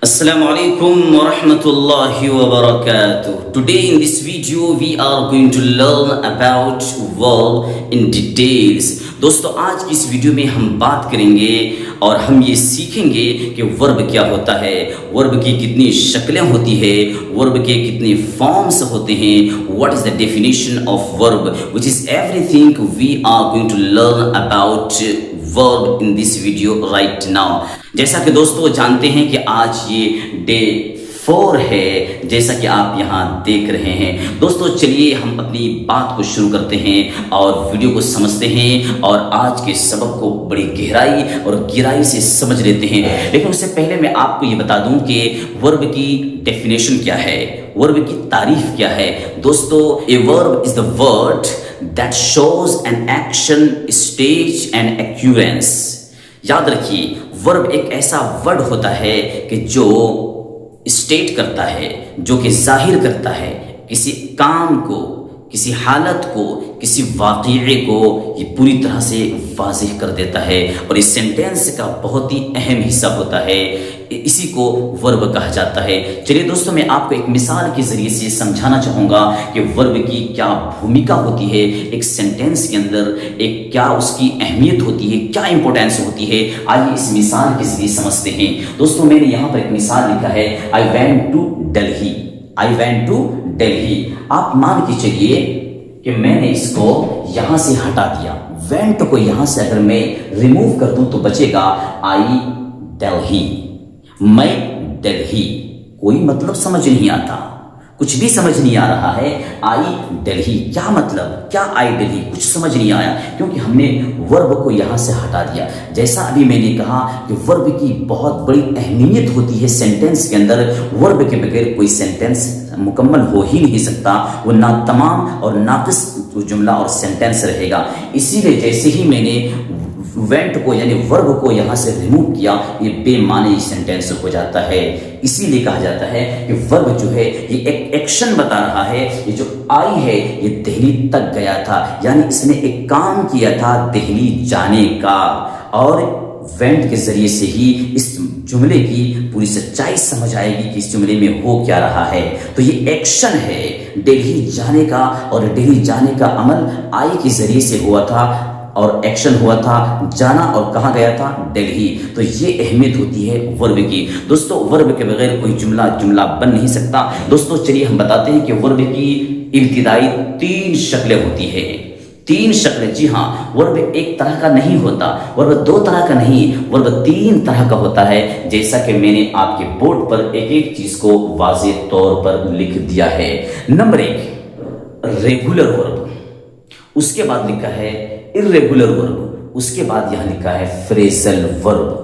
Assalamu alaikum wa rahmatullahi wa barakatuh. Today in this video we are going to learn about verb in details. दोस्तों आज की इस video में हम बात करेंगे और हम ये सीखेंगे कि वर्ब क्या होता है, वर्ब की कितनी शक्लें होती है, वर्ब के कितने फॉर्म्स होते हैं, what is the definition of verb, which is everything we are going to learn about verb in this video right now. जैसा कि दोस्तों जानते हैं कि आज ये डे 4 है, जैसा कि आप यहाँ देख रहे हैं। दोस्तों चलिए हम अपनी बात को शुरू करते हैं और वीडियो को समझते हैं और आज के सबक को बड़ी गहराई और गहराई से समझ लेते हैं। लेकिन उससे पहले मैं आपको ये बता दूं कि वर्ब की डेफिनेशन क्या है, वर्ब की तारीफ क्या है। दोस्तों a verb is the word that shows an action, stage and occurrence. याद रखिए वर्ब एक ऐसा वर्ड होता है कि जो स्टेट करता है, जो कि जाहिर करता है किसी काम को, किसी हालत को, किसी वाक़ये को, ये पूरी तरह से वाज़ेह कर देता है और इस सेंटेंस का बहुत ही अहम हिस्सा होता है। इसी को वर्ब कहा जाता है। चलिए दोस्तों मैं आपको एक मिसाल के ज़रिए से समझाना चाहूँगा कि वर्ब की क्या भूमिका होती है एक सेंटेंस के अंदर, एक क्या उसकी अहमियत होती है, क्या इंपॉर्टेंस होती है। आइए इस मिसाल के ज़रिए समझते हैं। दोस्तों मैंने यहाँ पर एक मिसाल लिखा है, I went to Delhi, I went to Delhi. आप मान के चलिए कि मैंने इसको यहाँ से हटा दिया, वेंट को यहाँ से अगर मैं रिमूव कर दूं तो बचेगा आई दिल्ली, मैं दिल्ली। कोई मतलब समझ नहीं आता, कुछ भी समझ नहीं आ रहा है। आई दिल्ली क्या मतलब, क्या आई दिल्ली, कुछ समझ नहीं आया क्योंकि हमने वर्ब को यहाँ से हटा दिया। जैसा अभी मैंने कहा कि वर्ब की बहुत बड़ी अहमियत होती है सेंटेंस के अंदर। वर्ब के बगैर कोई सेंटेंस मुकम्मल हो ही नहीं सकता, वो ना तमाम और नाक़िस जुमला और सेंटेंस रहेगा। इसीलिए जैसे ही मैंने वेंट को यानी वर्ब को यहाँ से रिमूव किया, ये बेमानी सेंटेंस हो जाता है। इसीलिए कहा जाता है कि वर्ब जो है ये एक एक्शन बता रहा है। ये जो आई है ये दिल्ली तक गया था, यानी इसने एक काम किया था दिल्ली जाने का, और वेंट के जरिए से ही इस जुमले की पूरी सच्चाई समझ आएगी कि इस जुमले में हो क्या रहा है। तो ये एक्शन है दिल्ली जाने का, और दिल्ली जाने का अमल आई के जरिए से हुआ था और एक्शन हुआ था जाना, और कहाँ गया था, दिल्ली। तो ये अहमियत होती है वर्ब की। दोस्तों वर्ब के बगैर कोई जुमला बन नहीं सकता। दोस्तों चलिए हम बताते हैं कि वर्ब की इब्तिदाई 3 शक्लें होती है। 3 शक्लें, जी हाँ, वर्ब एक तरह का नहीं होता, वर्ब 2 तरह का नहीं, वर्ब 3 तरह का होता है। जैसा कि मैंने आपके बोर्ड पर एक एक चीज को वाज़ेह तौर पर लिख दिया है। नंबर 1 रेगुलर वर्ब, उसके बाद लिखा है इर्रेगुलर वर्ब, उसके बाद यहां लिखा है फ्रेजल वर्ब।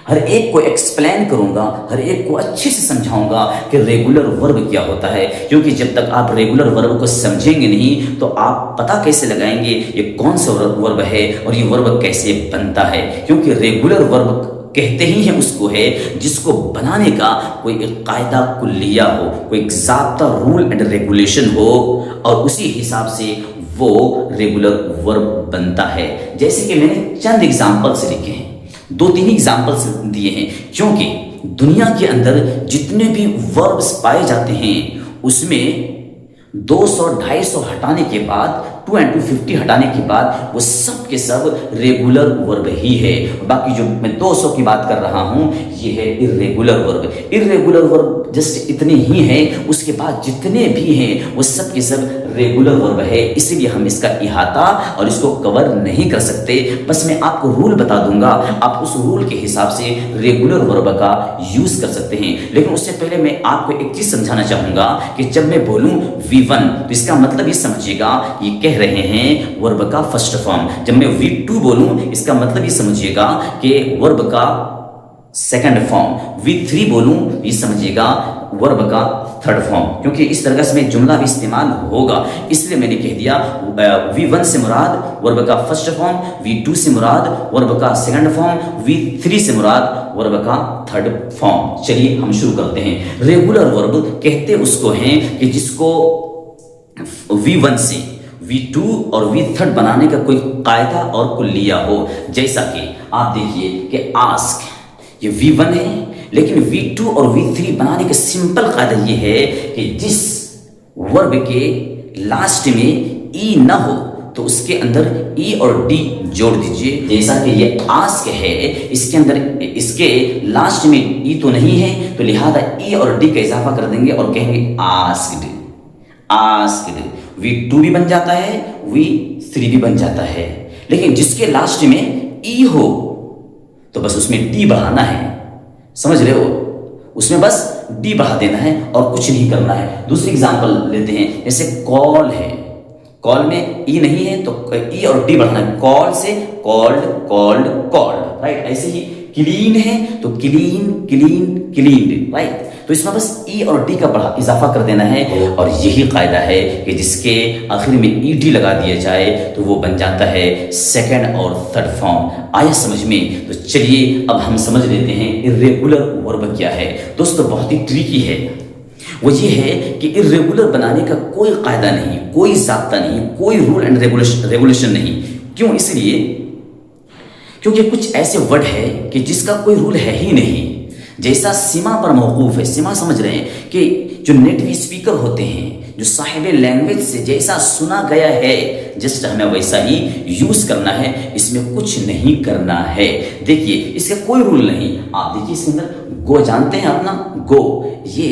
हर एक को एक्सप्लेन करूंगा, हर एक को अच्छे से समझाऊंगा कि रेगुलर वर्ब क्या होता है, क्योंकि जब तक आप रेगुलर वर्ब को समझेंगे नहीं तो आप पता कैसे लगाएंगे ये कौन सा वर्ब है और ये वर्ब कैसे बनता है। क्योंकि रेगुलर वर्ब कहते ही हैं उसको है जिसको बनाने का कोई एक कायदा कुल्लिया हो, कोई एक ज़ाब्ता रूल एंड रेगुलेशन हो, और उसी हिसाब से वो रेगुलर वर्ब बनता है। जैसे कि मैंने चंद एग्जाम्पल्स लिखे हैं, 2-3 एग्जाम्पल्स दिए हैं, क्योंकि दुनिया के अंदर जितने भी वर्ब्स पाए जाते हैं उसमें 200-250 हटाने के बाद, 250 हटाने के बाद वो सब के सब रेगुलर वर्ब ही है। बाकी जो मैं 200 की बात कर रहा हूँ ये है irregular verb. Irregular verb just इतने ही हैं, उसके बाद जितने भी हैं वो सब के सब रेगुलर वर्ब है। इसीलिए हम इसका इहाता और इसको कवर नहीं कर सकते। बस मैं आपको रूल बता दूंगा, आप उस रूल के हिसाब से रेगुलर वर्ब का यूज कर सकते हैं। लेकिन उससे पहले मैं आपको एक चीज समझाना चाहूंगा कि जब मैं बोलूं V1 तो इसका मतलब ये समझिएगा ये कह रहे हैं वर्ब का फर्स्ट फॉर्म। जब मैं V2 बोलूं इसका मतलब ये समझिएगा कि वर्ब का सेकंड फॉर्म। V3 बोलूं ये समझिएगा वर्ब का थर्ड फॉर्म, क्योंकि इस तरह से में जुमला भी इस्तेमाल होगा। इसलिए मैंने कह दिया V1 से मुराद वर्ब का फर्स्ट फॉर्म, V2 से मुराद वर्ब का सेकंड फॉर्म, V3 से मुराद वर्ब का थर्ड फॉर्म। चलिए हम शुरू करते हैं। रेगुलर वर्ब कहते उसको हैं कि जिसको V1 से V2 और V3 बनाने का कोई कायदा और कुल्लिया हो। जैसा कि आप देखिए कि आस्क, ये V1 है, लेकिन V2 और V3 बनाने का सिंपल कायदा ये है कि जिस वर्ब के लास्ट में ई ना हो तो उसके अंदर ई और डी जोड़ दीजिए। जैसा कि ये आस्क है, इसके अंदर इसके लास्ट में ई तो नहीं है, तो लिहाजा ई और डी का इजाफा कर देंगे और कहेंगे आस्क्ड। आस्क्ड V2 भी बन जाता है, V3 भी बन जाता है। लेकिन जिसके लास्ट में ई हो तो बस उसमें डी बढ़ाना है, समझ रहे हो, उसमें बस डी बढ़ा देना है और कुछ नहीं करना है। दूसरी एग्जांपल लेते हैं, जैसे कॉल है, कॉल में ई नहीं है तो ई और डी बढ़ाना है, कॉल से कॉल्ड, कॉल्ड, कॉल्ड, राइट। ऐसे ही क्लीन है तो क्लीन, क्लीन, क्लीन्ड, राइट। तो इसमें बस ई और डी का इजाफा कर देना है और यही कायदा है कि जिसके आखिर में ई डी लगा दिया जाए तो वो बन जाता है सेकंड और थर्ड फॉर्म। आया समझ में? तो चलिए अब हम समझ लेते हैं इर्रेगुलर वर्ब क्या है। दोस्तों बहुत ही ट्रिकी है, वो ये है कि इर्रेगुलर बनाने का कोई कायदा नहीं, कोई ज़ाब्ता नहीं, कोई रूल एंड रेगुलेशन नहीं। क्यों? इसलिए क्योंकि कुछ ऐसे वर्ड है कि जिसका कोई रूल है ही नहीं। जैसा सीमा पर मौकूफ है, सीमा समझ रहे हैं कि जो नेटिव स्पीकर होते हैं, जो साहिब लैंग्वेज से जैसा सुना गया है जस्ट हमें वैसा ही यूज करना है, इसमें कुछ नहीं करना है। देखिए इसका कोई रूल नहीं। आप देखिए इसके अंदर गो जानते हैं अपना, गो ये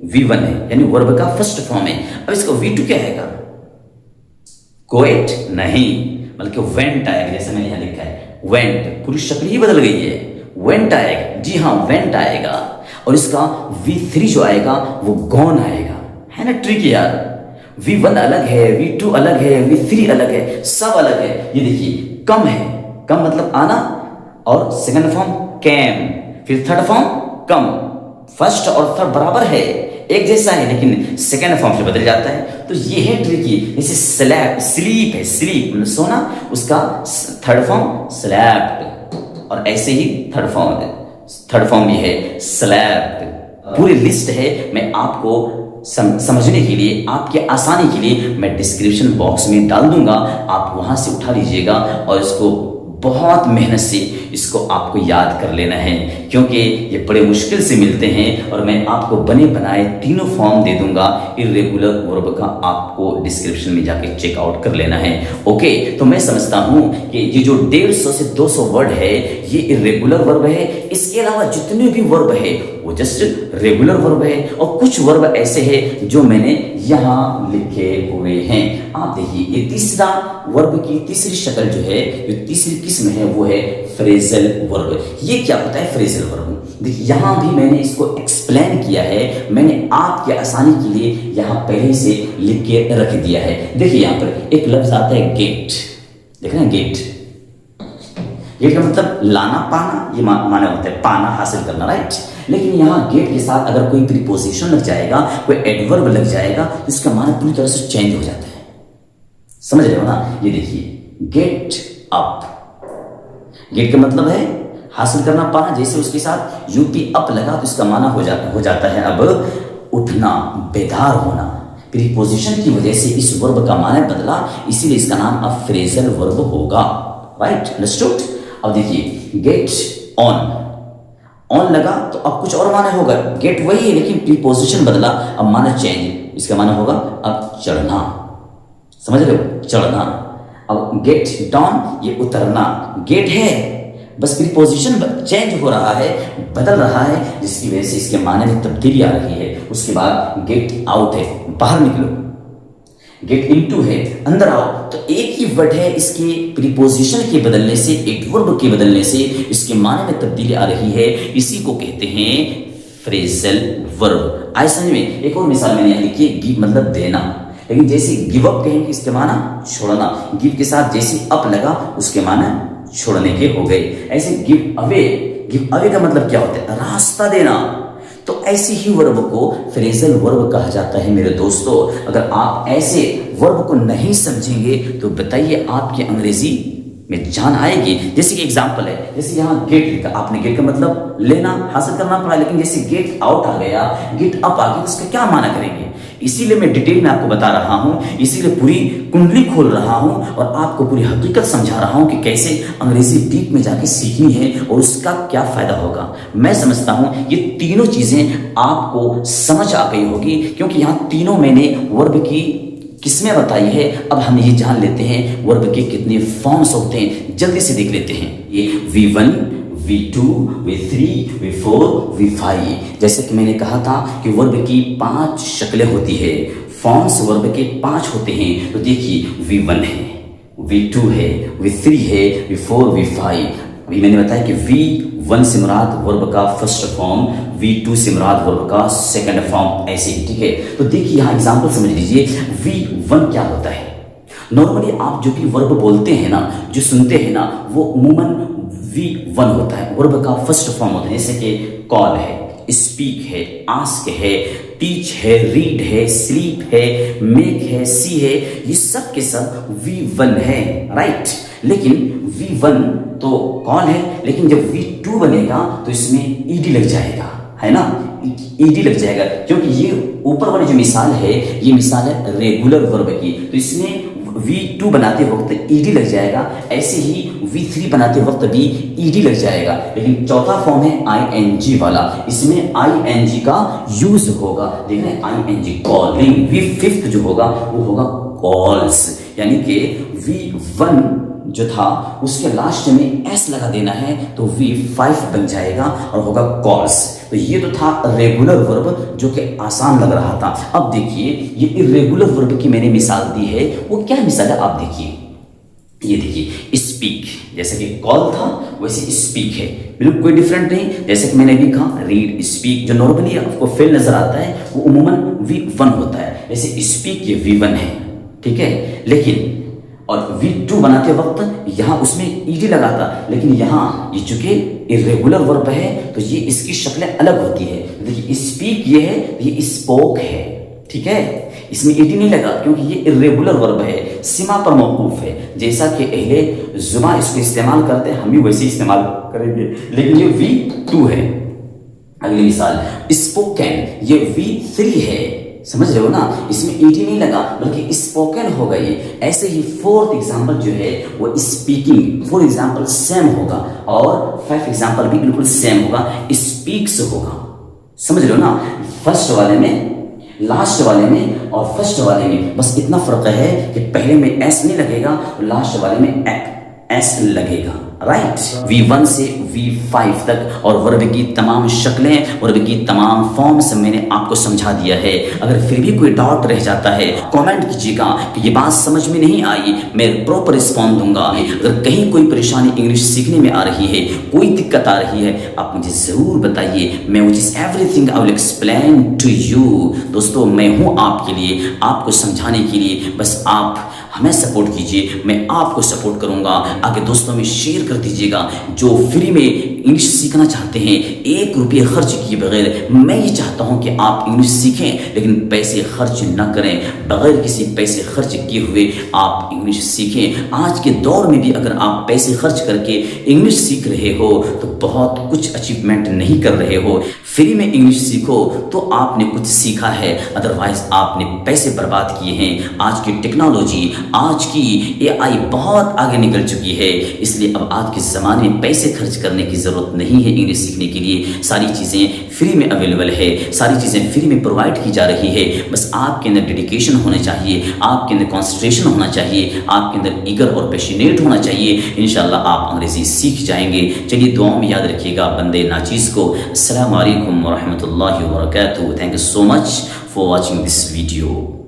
V1 है यानी वर्ब का फर्स्ट फॉर्म है। अब इसका V2 क्या आएगा? गोएट नहीं, बल्कि वेंट आएगा। जैसे मैंने यहां लिखा है वेंट, पूरी शक्ल ही बदल गई है, वेंट आएगा। जी हाँ, वेंट आएगा। और इसका V3 जो आएगा वो गॉन आएगा, है ना ट्रिक यार। V1 अलग है, V2 अलग है, V3 अलग है, सब अलग है। ये देखिए कम है, कम मतलब आना, और सेकंड फॉर्म कैम, फिर थर्ड फॉर्म कम। फर्स्ट और थर्ड बराबर है, एक जैसा है, लेकिन सेकंड फॉर्म से बदल जाता है। तो ये है ट्रिकी। जैसे स्लैप, स्लीप है, स्लीप मतलब सोना, उसका थर्ड फॉर्म स्लैप्ड, और ऐसे ही थर्ड फॉर्म भी है स्लैप्ड। पूरी लिस्ट है, मैं आपको समझने के लिए, आपके आसानी के लिए मैं डिस्क्रिप्शन बॉक्स में डाल दूंगा, आप वहां से उठा लीजिएगा और इसको बहुत मेहनत से इसको आपको याद कर लेना है, क्योंकि ये बड़े मुश्किल से मिलते हैं। और मैं आपको बने बनाए तीनों फॉर्म दे दूंगा इर्रेगुलर वर्ब का, आपको डिस्क्रिप्शन में जाके चेकआउट कर लेना है। ओके, तो मैं समझता हूं कि ये जो 150 से 200 वर्ड है ये इर्रेगुलर वर्ब है। इसके अलावा जितने भी वर्ब है वो जस्ट रेगुलर वर्ब है, और कुछ वर्ब ऐसे हैं जो मैंने यहाँ लिखे हुए हैं। आप देखिए ये तीसरा वर्ब की तीसरी शक्ल जो है, जो तीसरी किस्म है वो है फ्रेजल वर्ब। ये क्या होता है फ्रेजल वर्ब? देखिए यहाँ भी मैंने इसको एक्सप्लेन किया है, मैंने आपके आसानी के लिए यहाँ पहले से लिख के रख दिया है। देखिए यहाँ पर एक लफ्ज आता है गेट, देख रहे हैं गेट। गेट का मतलब लाना पाना, ये माना होता है पाना हासिल करना, राइट। लेकिन यहाँ गेट के साथ अगर कोई प्रीपोजिशन लग जाएगा, कोई एडवर्ब लग जाएगा, तो इसका माना पूरी तरह से चेंज हो जाता है। समझ रहे हो ना? ये देखिए गेट अप, गेट का मतलब है हासिल करना पाना। जैसे उसके साथ यूपी अप लगा तो इसका माना हो जाता है अब उठना, बेदार होना। प्रीपोजिशन की वजह से इस वर्ब का माना बदला, इसीलिए इसका नाम अब फ्रेजल वर्ब होगा, राइट। अंडरस्टूड? अब देखिए गेट ऑन, ऑन लगा तो अब कुछ और माना होगा। गेट वही है लेकिन प्रीपोजिशन बदला, अब माना चेंज। इसका माना होगा अब चढ़ना, समझ रहे हो, चढ़ना। अब गेट डाउन, ये उतरना। गेट है बस प्रीपोजिशन चेंज हो रहा है, बदल रहा है, जिसकी वजह से इसके माने में तब्दीली आ रही है। उसके बाद गेट आउट है, बाहर निकलो। गेट इनटू है, अंदर आओ। तो एक ही वर्ड है, इसके प्रीपोजिशन के बदलने से, एडवर्ब के बदलने से इसके माने में तब्दीली आ रही है। इसी को कहते हैं फ्रेजल वर्ब। आए समझ में? एक और मिसाल मैंने यहाँ लिखी है, गिव मतलब देना, लेकिन जैसे गिव अप कहेंगे इसके माना छोड़ना। गिव के साथ जैसे अप लगा उसके माना छोड़ने के हो गए। ऐसे गिव अवे, गिव अवे का मतलब क्या होता है? रास्ता देना। तो ऐसे ही वर्ब को फ्रेजल वर्ब कहा जाता है मेरे दोस्तों। अगर आप ऐसे वर्ब को नहीं समझेंगे तो बताइए आपकी अंग्रेजी में जान आएगी। जैसे कि एग्जांपल है, जैसे यहाँ गेट लिखा, आपने गेट का मतलब लेना, हासिल करना पड़ा, लेकिन जैसे गेट आउट आ गया, गेट अप आ गया, उसका क्या माना करेंगे? इसीलिए मैं डिटेल में आपको बता रहा हूँ, इसीलिए पूरी कुंडली खोल रहा हूँ और आपको पूरी हकीकत समझा रहा हूँ कि कैसे अंग्रेजी डीप में जाके सीखनी है और उसका क्या फायदा होगा। मैं समझता हूँ ये तीनों चीजें आपको समझ आ गई होगी, क्योंकि यहाँ तीनों मैंने वर्ब की किस्में बताई है। अब हम ये जान लेते हैं वर्ब के कितने फॉर्म्स होते हैं, जल्दी से देख लेते हैं। ये V1, V2, V3, V4, V5। जैसे कि मैंने कहा था कि वर्ब की 5 शक्लें होती है, फॉर्म्स वर्ब के 5 होते हैं। तो देखिए V1 है, V2 है, V3 है, V4, V5। अभी मैंने बताया कि V1 से मुराद वर्ब का फर्स्ट फॉर्म, V2 से मुराद वर्ब का सेकंड फॉर्म, ऐसे ही, ठीक है। तो देखिए यहाँ एग्जांपल समझ लीजिए, V1 क्या होता है। नॉर्मली आप जो भी वर्ब बोलते हैं ना, जो सुनते हैं ना, वो अमूमन V1 होता है, वर्ब का फर्स्ट फॉर्म होता है। जैसे कि कॉल है, स्पीक है, आस्क है, टीच है, रीड है, स्लीप है, मेक है, सी है, ये सब के सब V1 है, राइट। लेकिन V1 तो कॉल है, लेकिन जब V2 बनेगा तो इसमें ईडी लग जाएगा, है ना, ईडी लग जाएगा, क्योंकि ये ऊपर वाली जो मिसाल है ये मिसाल है रेगुलर वर्ब की, तो इसमें V2 बनाते वक्त ईडी लग जाएगा, ऐसे ही V3 बनाते वक्त भी ईडी लग जाएगा। लेकिन चौथा फॉर्म है ING वाला, इसमें ING का यूज होगा, देख रहे हैं ING कॉलिंग। V5 जो होगा वो होगा कॉल्स, यानी कि V1 जो था उसके लास्ट में S लगा देना है तो V5 बन जाएगा और होगा कॉल्स। तो ये तो था रेगुलर वर्ब जो कि आसान लग रहा था। अब देखिए ये इर्रेगुलर वर्ब की मैंने मिसाल दी है, वो क्या मिसाल है आप देखिए। ये देखिए स्पीक, जैसे कि कॉल था वैसे स्पीक है, बिल्कुल कोई डिफरेंट नहीं। जैसे कि मैंने भी कहा रीड, स्पीक जो नॉर्मली आपको फेल नजर आता है वो अमूमन V1 होता है, जैसे स्पीक ये V1 है, ठीक है। लेकिन और V2 बनाते वक्त यहाँ उसमें ईडी लगा था, लेकिन यहाँ ये चूंकि इर्रेगुलर वर्ब है तो ये इसकी शक्लें अलग होती है। देखिए स्पीक ये है, ये स्पोक है, ठीक है, इसमें ईडी नहीं लगा क्योंकि ये इर्रेगुलर वर्ब है, सीमा पर मौकूफ है। जैसा कि अहले जुबान इसको इस्तेमाल करते हैं हम भी वैसे इस्तेमाल करेंगे, लेकिन ये V2 है। अगली मिसाल स्पोकन, ये V3 है, समझ रहे हो ना, इसमें ईडी नहीं लगा बल्कि स्पोकन हो गई। ऐसे ही फोर्थ एग्जांपल जो है वो स्पीकिंग, फोर एग्जांपल सेम होगा और 5 एग्जांपल भी बिल्कुल सेम होगा, स्पीक्स होगा, समझ रहे हो ना। फर्स्ट वाले में, लास्ट वाले में और फर्स्ट वाले में बस इतना फर्क है कि पहले में S नहीं लगेगा, लास्ट वाले में S लगेगा, राइट। V1 से V5 तक और वर्ब की तमाम शक्लें, वर्ब की तमाम फॉर्म्स मैंने आपको समझा दिया है। अगर फिर भी कोई डाउट रह जाता है कमेंट कीजिएगा कि ये बात समझ में नहीं आई, मैं प्रॉपर रिस्पॉन्ड दूंगा। अगर कहीं कोई परेशानी इंग्लिश सीखने में आ रही है, कोई दिक्कत आ रही है, आप मुझे ज़रूर बताइए, मैं which is everything I will explain to you. दोस्तों मैं हूँ आपके लिए, आपको समझाने के लिए, बस आप हमें सपोर्ट कीजिए, मैं आपको सपोर्ट करूंगा। आगे दोस्तों में शेयर कर दीजिएगा जो फ्री में इंग्लिश सीखना चाहते हैं, 1 रुपये खर्च किए बगैर। मैं ये चाहता हूं कि आप इंग्लिश सीखें लेकिन पैसे खर्च न करें, बगैर किसी पैसे खर्च किए हुए आप इंग्लिश सीखें। आज के दौर में भी अगर आप पैसे खर्च करके इंग्लिश सीख रहे हो तो बहुत कुछ अचीवमेंट नहीं कर रहे हो। फ्री में इंग्लिश सीखो तो आपने कुछ सीखा है, अदरवाइज आपने पैसे बर्बाद किए हैं। आज की टेक्नोलॉजी, आज की AI बहुत आगे निकल चुकी है, इसलिए अब आज के ज़माने में पैसे खर्च करने की ज़रूरत नहीं है इंग्लिश सीखने के लिए। सारी चीज़ें फ्री में अवेलेबल है, सारी चीज़ें फ्री में प्रोवाइड की जा रही है। बस आपके अंदर डेडिकेशन होना चाहिए, आपके अंदर कॉन्सेंट्रेशन होना चाहिए, आपके अंदर ईगर और पैशनेट होना चाहिए। इंशाल्लाह आप अंग्रेज़ी सीख जाएंगे। चलिए दुआओं में याद रखिएगा बंदे नाचीज़ को। अस्सलामु अलैकुम व रहमतुल्लाहि व बरकातुहू। Thank you so much for watching this video.